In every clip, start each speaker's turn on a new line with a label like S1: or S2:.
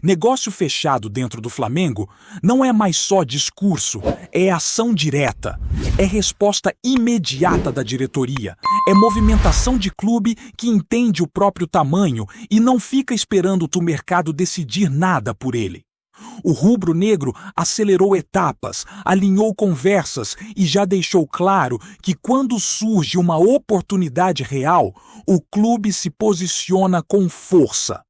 S1: Negócio fechado dentro do Flamengo não é mais só discurso, é ação direta, é resposta imediata da diretoria, é movimentação de clube que entende o próprio tamanho e não fica esperando o mercado decidir nada por ele. O rubro-negro acelerou etapas, alinhou conversas e já deixou claro que quando surge uma oportunidade real, o clube se posiciona com força.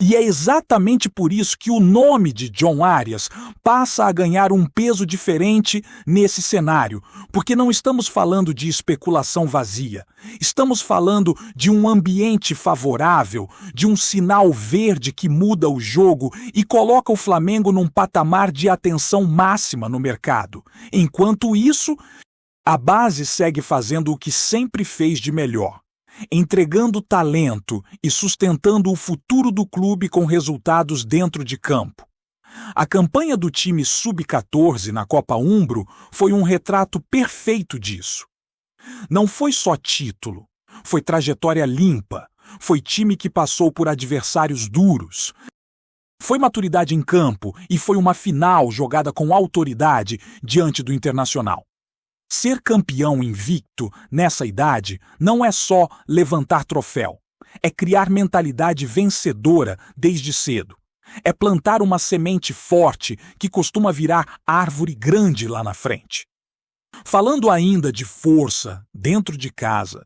S1: E é exatamente por isso que o nome de John Arias passa a ganhar um peso diferente nesse cenário, porque não estamos falando de especulação vazia. Estamos falando de um ambiente favorável, de um sinal verde que muda o jogo e coloca o Flamengo num patamar de atenção máxima no mercado. Enquanto isso, a base segue fazendo o que sempre fez de melhor, entregando talento e sustentando o futuro do clube com resultados dentro de campo. A campanha do time Sub-14 na Copa Umbro foi um retrato perfeito disso. Não foi só título, foi trajetória limpa, foi time que passou por adversários duros. Foi maturidade em campo e foi uma final jogada com autoridade diante do Internacional. Ser campeão invicto nessa idade não é só levantar troféu, é criar mentalidade vencedora desde cedo. É plantar uma semente forte que costuma virar árvore grande lá na frente. Falando ainda de força dentro de casa,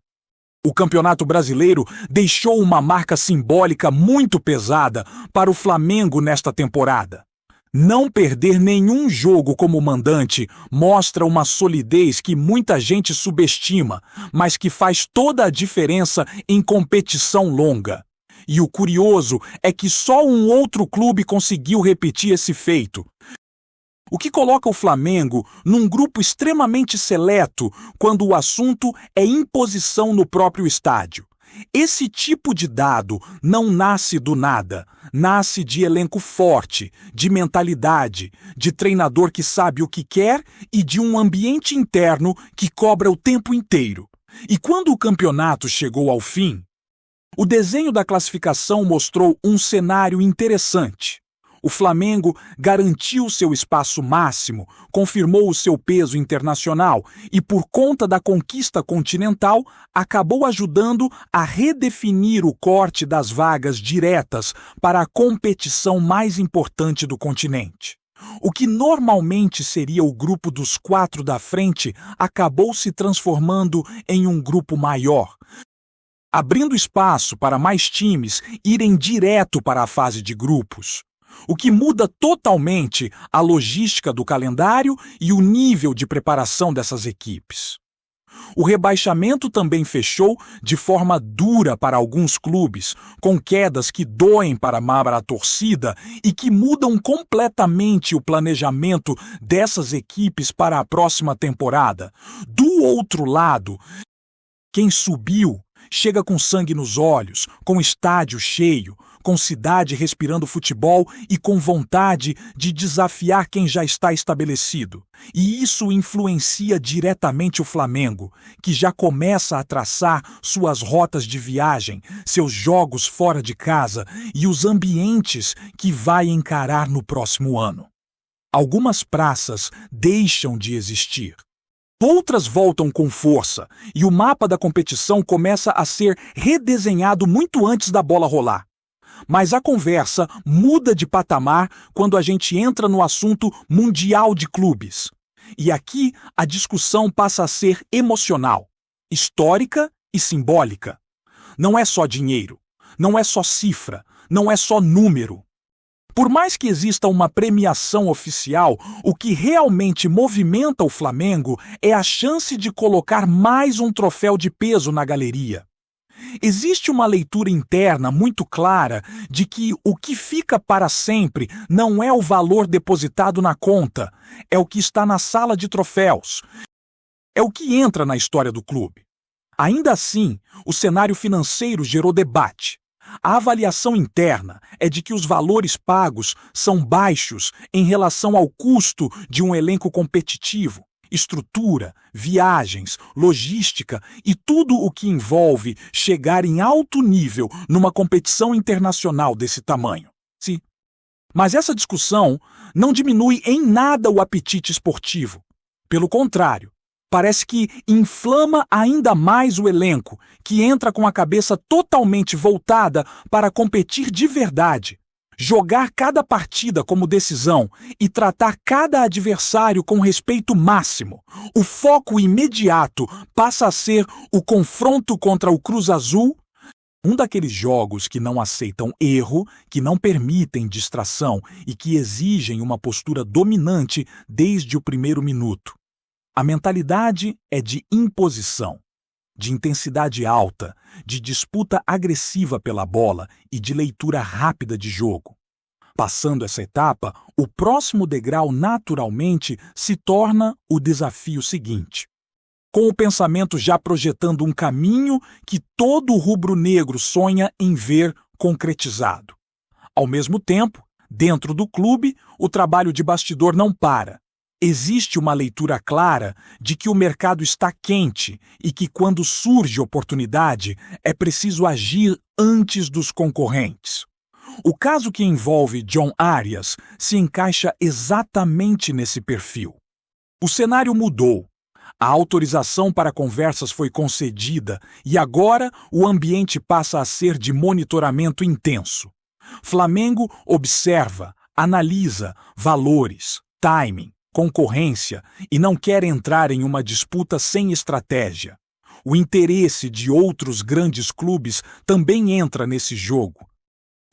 S1: o Campeonato Brasileiro deixou uma marca simbólica muito pesada para o Flamengo nesta temporada. Não perder nenhum jogo como mandante mostra uma solidez que muita gente subestima, mas que faz toda a diferença em competição longa. E o curioso é que só um outro clube conseguiu repetir esse feito. O que coloca o Flamengo num grupo extremamente seleto quando o assunto é imposição no próprio estádio. Esse tipo de dado não nasce do nada, nasce de elenco forte, de mentalidade, de treinador que sabe o que quer e de um ambiente interno que cobra o tempo inteiro. E quando o campeonato chegou ao fim, o desenho da classificação mostrou um cenário interessante. O Flamengo garantiu seu espaço máximo, confirmou o seu peso internacional e, por conta da conquista continental, acabou ajudando a redefinir o corte das vagas diretas para a competição mais importante do continente. O que normalmente seria o grupo dos 4 da frente acabou se transformando em um grupo maior, abrindo espaço para mais times irem direto para a fase de grupos, o que muda totalmente a logística do calendário e o nível de preparação dessas equipes. O rebaixamento também fechou de forma dura para alguns clubes, com quedas que doem para a torcida e que mudam completamente o planejamento dessas equipes para a próxima temporada. Do outro lado, quem subiu chega com sangue nos olhos, com estádio cheio, com cidade respirando futebol e com vontade de desafiar quem já está estabelecido. E isso influencia diretamente o Flamengo, que já começa a traçar suas rotas de viagem, seus jogos fora de casa e os ambientes que vai encarar no próximo ano. Algumas praças deixam de existir. Outras voltam com força e o mapa da competição começa a ser redesenhado muito antes da bola rolar. Mas a conversa muda de patamar quando a gente entra no assunto mundial de clubes. E aqui a discussão passa a ser emocional, histórica e simbólica. Não é só dinheiro, não é só cifra, não é só número. Por mais que exista uma premiação oficial, o que realmente movimenta o Flamengo é a chance de colocar mais um troféu de peso na galeria. Existe uma leitura interna muito clara de que o que fica para sempre não é o valor depositado na conta, é o que está na sala de troféus, é o que entra na história do clube. Ainda assim, o cenário financeiro gerou debate. A avaliação interna é de que os valores pagos são baixos em relação ao custo de um elenco competitivo, estrutura, viagens, logística e tudo o que envolve chegar em alto nível numa competição internacional desse tamanho. Mas essa discussão não diminui em nada o apetite esportivo. Pelo contrário, parece que inflama ainda mais o elenco, que entra com a cabeça totalmente voltada para competir de verdade, jogar cada partida como decisão e tratar cada adversário com respeito máximo. O foco imediato passa a ser o confronto contra o Cruz Azul, um daqueles jogos que não aceitam erro, que não permitem distração e que exigem uma postura dominante desde o primeiro minuto. A mentalidade é de imposição, de intensidade alta, de disputa agressiva pela bola e de leitura rápida de jogo. Passando essa etapa, o próximo degrau naturalmente se torna o desafio seguinte. Com o pensamento já projetando um caminho que todo rubro-negro sonha em ver concretizado. Ao mesmo tempo, dentro do clube, o trabalho de bastidor não para. Existe uma leitura clara de que o mercado está quente e que, quando surge oportunidade, é preciso agir antes dos concorrentes. O caso que envolve John Arias se encaixa exatamente nesse perfil. O cenário mudou. A autorização para conversas foi concedida e agora o ambiente passa a ser de monitoramento intenso. Flamengo observa, analisa valores, timing, concorrência e não quer entrar em uma disputa sem estratégia. O interesse de outros grandes clubes também entra nesse jogo,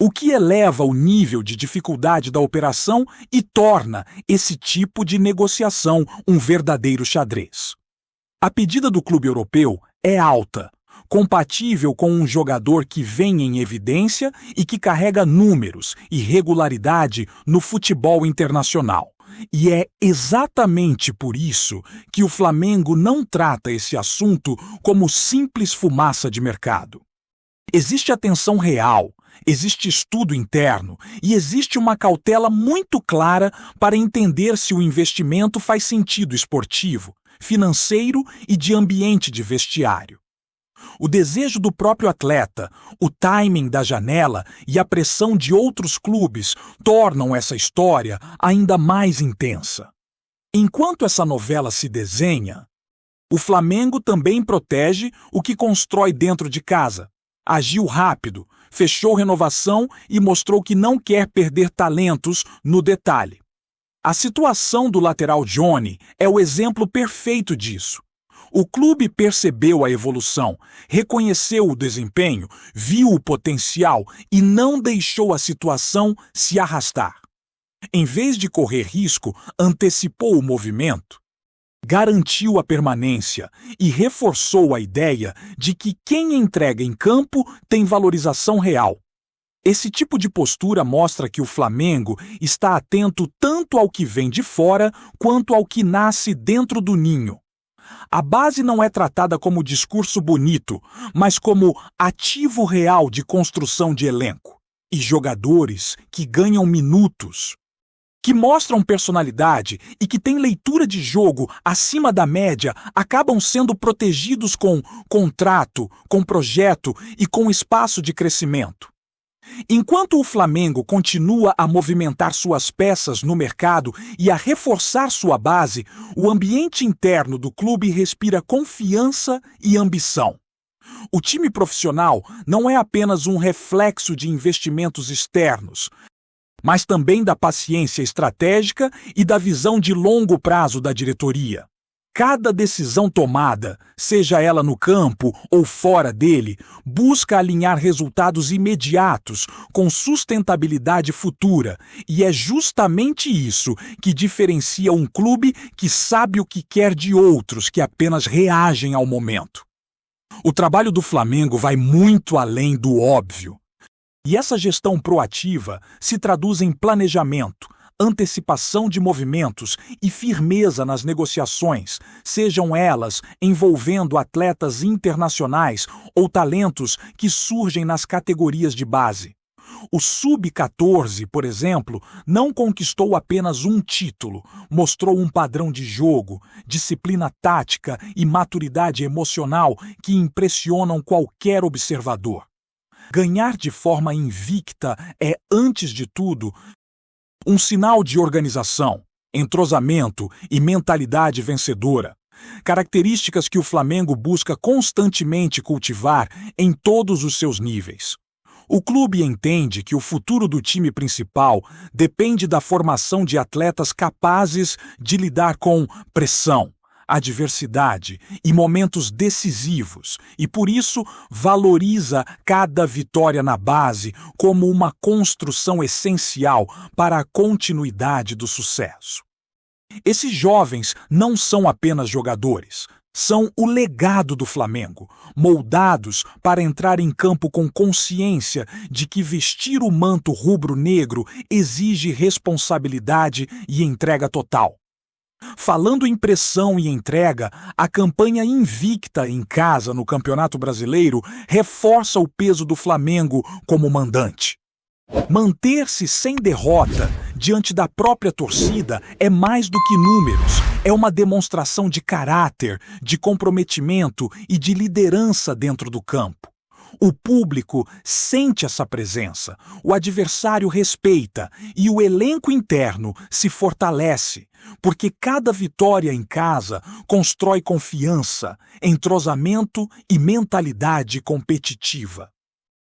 S1: o que eleva o nível de dificuldade da operação e torna esse tipo de negociação um verdadeiro xadrez. A pedida do clube europeu é alta, compatível com um jogador que vem em evidência e que carrega números e regularidade no futebol internacional. E é exatamente por isso que o Flamengo não trata esse assunto como simples fumaça de mercado. Existe atenção real, existe estudo interno e existe uma cautela muito clara para entender se o investimento faz sentido esportivo, financeiro e de ambiente de vestiário. O desejo do próprio atleta, o timing da janela e a pressão de outros clubes tornam essa história ainda mais intensa. Enquanto essa novela se desenha, o Flamengo também protege o que constrói dentro de casa. Agiu rápido, fechou renovação e mostrou que não quer perder talentos no detalhe. A situação do lateral Johnny é o exemplo perfeito disso. O clube percebeu a evolução, reconheceu o desempenho, viu o potencial e não deixou a situação se arrastar. Em vez de correr risco, antecipou o movimento, garantiu a permanência e reforçou a ideia de que quem entrega em campo tem valorização real. Esse tipo de postura mostra que o Flamengo está atento tanto ao que vem de fora quanto ao que nasce dentro do ninho. A base não é tratada como discurso bonito, mas como ativo real de construção de elenco. E jogadores que ganham minutos, que mostram personalidade e que têm leitura de jogo acima da média, acabam sendo protegidos com contrato, com projeto e com espaço de crescimento. Enquanto o Flamengo continua a movimentar suas peças no mercado e a reforçar sua base, o ambiente interno do clube respira confiança e ambição. O time profissional não é apenas um reflexo de investimentos externos, mas também da paciência estratégica e da visão de longo prazo da diretoria. Cada decisão tomada, seja ela no campo ou fora dele, busca alinhar resultados imediatos com sustentabilidade futura, e é justamente isso que diferencia um clube que sabe o que quer de outros que apenas reagem ao momento. O trabalho do Flamengo vai muito além do óbvio. E essa gestão proativa se traduz em planejamento, antecipação de movimentos e firmeza nas negociações, sejam elas envolvendo atletas internacionais ou talentos que surgem nas categorias de base. O Sub-14, por exemplo, não conquistou apenas um título, mostrou um padrão de jogo, disciplina tática e maturidade emocional que impressionam qualquer observador. Ganhar de forma invicta é, antes de tudo, Um sinal de organização, entrosamento e mentalidade vencedora. Características que o Flamengo busca constantemente cultivar em todos os seus níveis. O clube entende que o futuro do time principal depende da formação de atletas capazes de lidar com pressão, adversidade e momentos decisivos, e por isso valoriza cada vitória na base como uma construção essencial para a continuidade do sucesso. Esses jovens não são apenas jogadores, são o legado do Flamengo, moldados para entrar em campo com consciência de que vestir o manto rubro-negro exige responsabilidade e entrega total. Falando em pressão e entrega, a campanha invicta em casa no Campeonato Brasileiro reforça o peso do Flamengo como mandante. Manter-se sem derrota diante da própria torcida é mais do que números, é uma demonstração de caráter, de comprometimento e de liderança dentro do campo. O público sente essa presença, o adversário respeita e o elenco interno se fortalece, porque cada vitória em casa constrói confiança, entrosamento e mentalidade competitiva.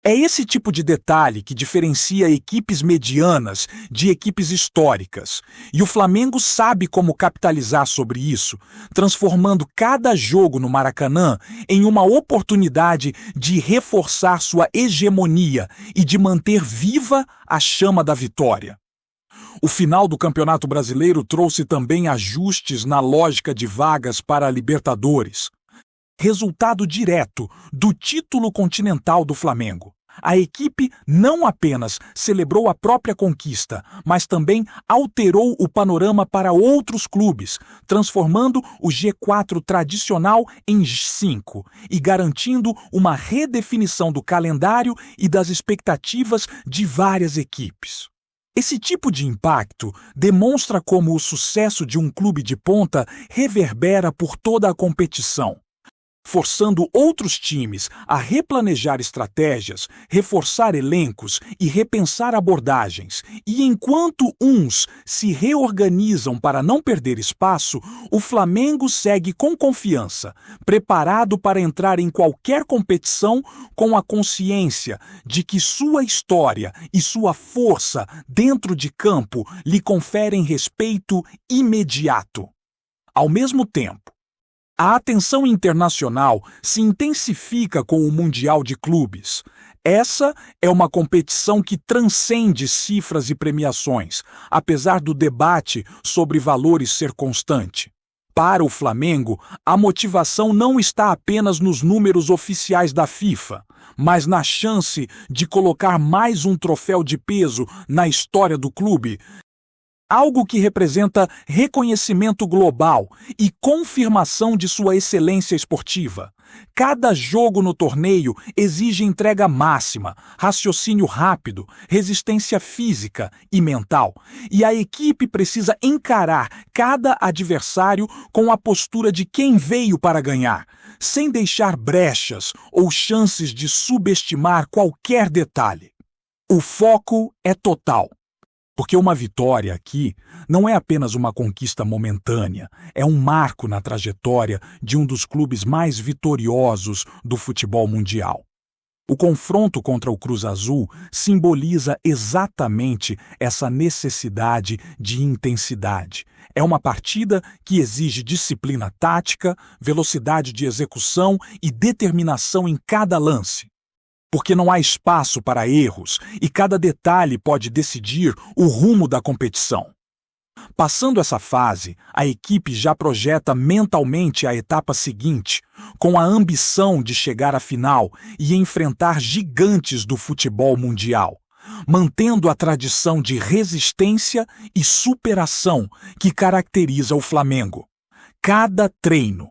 S1: É esse tipo de detalhe que diferencia equipes medianas de equipes históricas, e o Flamengo sabe como capitalizar sobre isso, transformando cada jogo no Maracanã em uma oportunidade de reforçar sua hegemonia e de manter viva a chama da vitória. O final do Campeonato Brasileiro trouxe também ajustes na lógica de vagas para a Libertadores, resultado direto do título continental do Flamengo. A equipe não apenas celebrou a própria conquista, mas também alterou o panorama para outros clubes, transformando o G4 tradicional em G5 e garantindo uma redefinição do calendário e das expectativas de várias equipes. Esse tipo de impacto demonstra como o sucesso de um clube de ponta reverbera por toda a competição, forçando outros times a replanejar estratégias, reforçar elencos e repensar abordagens. E enquanto uns se reorganizam para não perder espaço, o Flamengo segue com confiança, preparado para entrar em qualquer competição com a consciência de que sua história e sua força dentro de campo lhe conferem respeito imediato. Ao mesmo tempo, a atenção internacional se intensifica com o Mundial de Clubes. Essa é uma competição que transcende cifras e premiações, apesar do debate sobre valores ser constante. Para o Flamengo, a motivação não está apenas nos números oficiais da FIFA, mas na chance de colocar mais um troféu de peso na história do clube. Algo que representa reconhecimento global e confirmação de sua excelência esportiva. Cada jogo no torneio exige entrega máxima, raciocínio rápido, resistência física e mental, e a equipe precisa encarar cada adversário com a postura de quem veio para ganhar, sem deixar brechas ou chances de subestimar qualquer detalhe. O foco é total. Porque uma vitória aqui não é apenas uma conquista momentânea, é um marco na trajetória de um dos clubes mais vitoriosos do futebol mundial. O confronto contra o Cruz Azul simboliza exatamente essa necessidade de intensidade. É uma partida que exige disciplina tática, velocidade de execução e determinação em cada lance. Porque não há espaço para erros e cada detalhe pode decidir o rumo da competição. Passando essa fase, a equipe já projeta mentalmente a etapa seguinte, com a ambição de chegar à final e enfrentar gigantes do futebol mundial, mantendo a tradição de resistência e superação que caracteriza o Flamengo. Cada treino,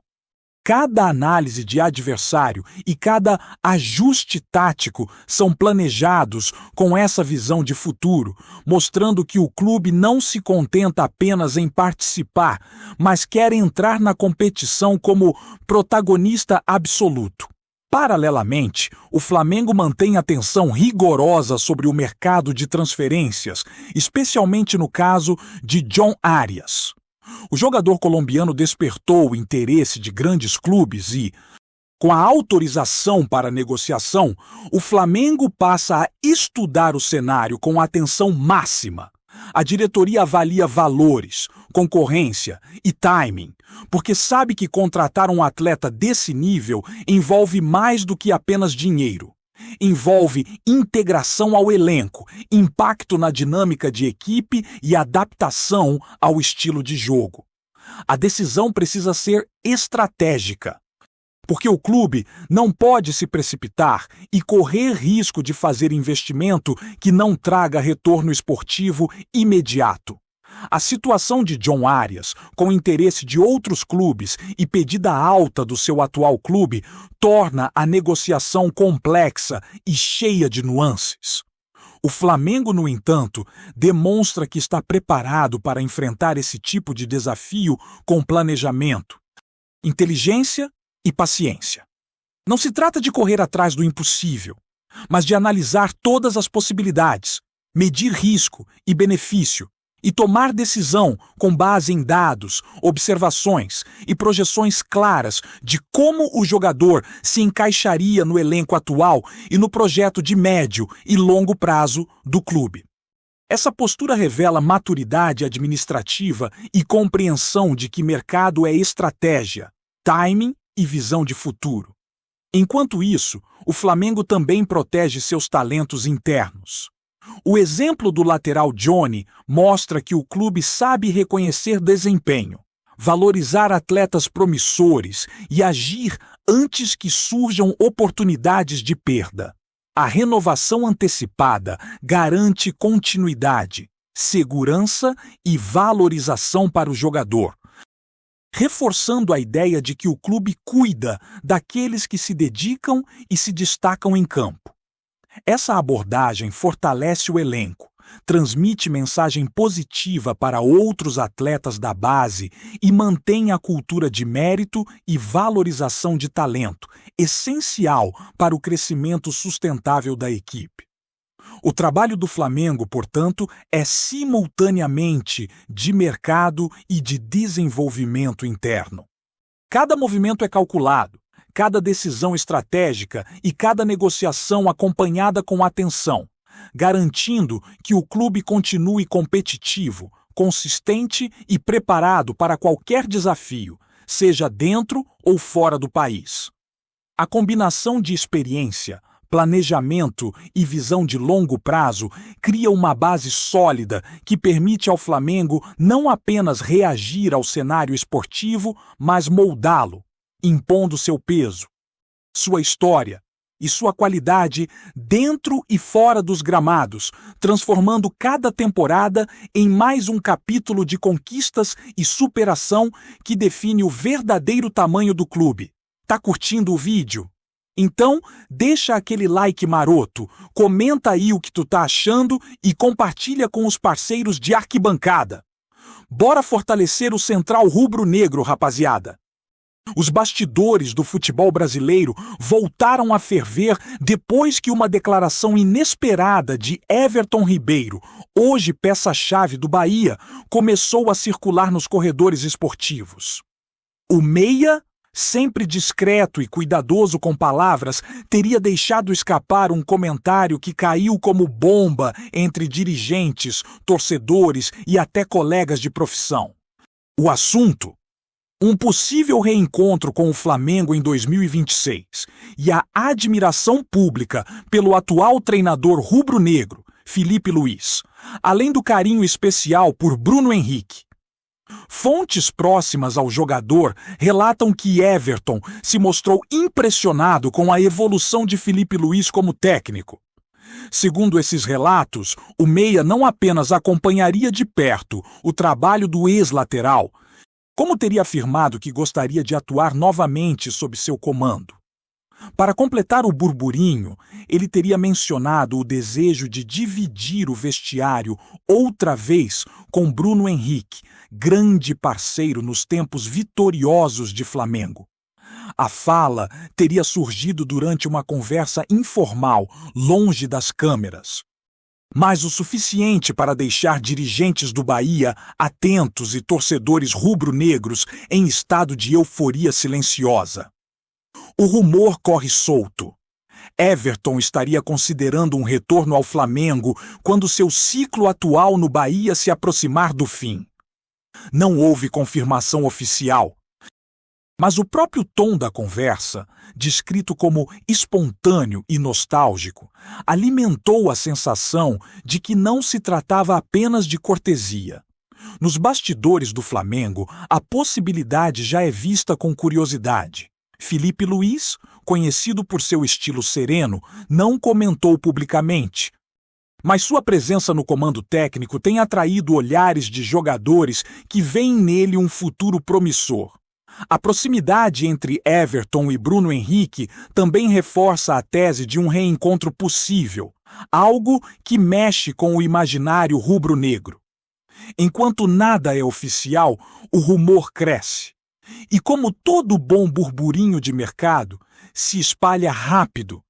S1: cada análise de adversário e cada ajuste tático são planejados com essa visão de futuro, mostrando que o clube não se contenta apenas em participar, mas quer entrar na competição como protagonista absoluto. Paralelamente, o Flamengo mantém atenção rigorosa sobre o mercado de transferências, especialmente no caso de John Arias. O jogador colombiano despertou o interesse de grandes clubes e, com a autorização para negociação, o Flamengo passa a estudar o cenário com atenção máxima. A diretoria avalia valores, concorrência e timing, porque sabe que contratar um atleta desse nível envolve mais do que apenas dinheiro. Envolve integração ao elenco, impacto na dinâmica de equipe e adaptação ao estilo de jogo. A decisão precisa ser estratégica, porque o clube não pode se precipitar e correr risco de fazer investimento que não traga retorno esportivo imediato. A situação de John Arias, com interesse de outros clubes e pedida alta do seu atual clube, torna a negociação complexa e cheia de nuances. O Flamengo, no entanto, demonstra que está preparado para enfrentar esse tipo de desafio com planejamento, inteligência e paciência. Não se trata de correr atrás do impossível, mas de analisar todas as possibilidades, medir risco e benefício e tomar decisão com base em dados, observações e projeções claras de como o jogador se encaixaria no elenco atual e no projeto de médio e longo prazo do clube. Essa postura revela maturidade administrativa e compreensão de que mercado é estratégia, timing e visão de futuro. Enquanto isso, o Flamengo também protege seus talentos internos. O exemplo do lateral Johnny mostra que o clube sabe reconhecer desempenho, valorizar atletas promissores e agir antes que surjam oportunidades de perda. A renovação antecipada garante continuidade, segurança e valorização para o jogador, reforçando a ideia de que o clube cuida daqueles que se dedicam e se destacam em campo. Essa abordagem fortalece o elenco, transmite mensagem positiva para outros atletas da base e mantém a cultura de mérito e valorização de talento, essencial para o crescimento sustentável da equipe. O trabalho do Flamengo, portanto, é simultaneamente de mercado e de desenvolvimento interno. Cada movimento é calculado, cada decisão estratégica e cada negociação acompanhada com atenção, garantindo que o clube continue competitivo, consistente e preparado para qualquer desafio, seja dentro ou fora do país. A combinação de experiência, planejamento e visão de longo prazo cria uma base sólida que permite ao Flamengo não apenas reagir ao cenário esportivo, mas moldá-lo, impondo seu peso, sua história e sua qualidade dentro e fora dos gramados, transformando cada temporada em mais um capítulo de conquistas e superação que define o verdadeiro tamanho do clube. Tá curtindo o vídeo? Então, deixa aquele like maroto, comenta aí o que tu tá achando e compartilha com os parceiros de arquibancada. Bora fortalecer o Central Rubro-Negro, rapaziada! Os bastidores do futebol brasileiro voltaram a ferver depois que uma declaração inesperada de Everton Ribeiro, hoje peça-chave do Bahia, começou a circular nos corredores esportivos. O meia, sempre discreto e cuidadoso com palavras, teria deixado escapar um comentário que caiu como bomba entre dirigentes, torcedores e até colegas de profissão. O assunto: um possível reencontro com o Flamengo em 2026 e a admiração pública pelo atual treinador rubro-negro, Filipe Luís, além do carinho especial por Bruno Henrique. Fontes próximas ao jogador relatam que Everton se mostrou impressionado com a evolução de Filipe Luís como técnico. Segundo esses relatos, o meia não apenas acompanharia de perto o trabalho do ex-lateral, como teria afirmado que gostaria de atuar novamente sob seu comando. Para completar o burburinho, ele teria mencionado o desejo de dividir o vestiário outra vez com Bruno Henrique, grande parceiro nos tempos vitoriosos de Flamengo. A fala teria surgido durante uma conversa informal, longe das câmeras, mas o suficiente para deixar dirigentes do Bahia atentos e torcedores rubro-negros em estado de euforia silenciosa. O rumor corre solto. Everton estaria considerando um retorno ao Flamengo quando seu ciclo atual no Bahia se aproximar do fim. Não houve confirmação oficial, mas o próprio tom da conversa, descrito como espontâneo e nostálgico, alimentou a sensação de que não se tratava apenas de cortesia. Nos bastidores do Flamengo, a possibilidade já é vista com curiosidade. Felipe Luiz, conhecido por seu estilo sereno, não comentou publicamente, mas sua presença no comando técnico tem atraído olhares de jogadores que veem nele um futuro promissor. A proximidade entre Everton e Bruno Henrique também reforça a tese de um reencontro possível, algo que mexe com o imaginário rubro-negro. Enquanto nada é oficial, o rumor cresce. E como todo bom burburinho de mercado, se espalha rápido,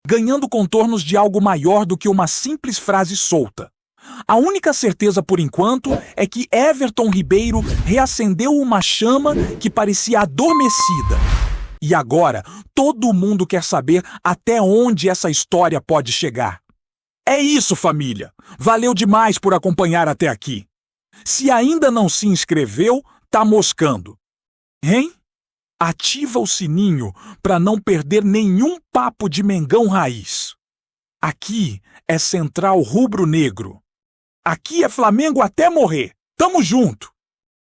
S1: ganhando contornos de algo maior do que uma simples frase solta. A única certeza por enquanto é que Everton Ribeiro reacendeu uma chama que parecia adormecida. E agora, todo mundo quer saber até onde essa história pode chegar. É isso, família! Valeu demais por acompanhar até aqui. Se ainda não se inscreveu, tá moscando. Hein? Ativa o sininho para não perder nenhum papo de Mengão Raiz. Aqui é Central Rubro Negro. Aqui é Flamengo até morrer. Tamo junto!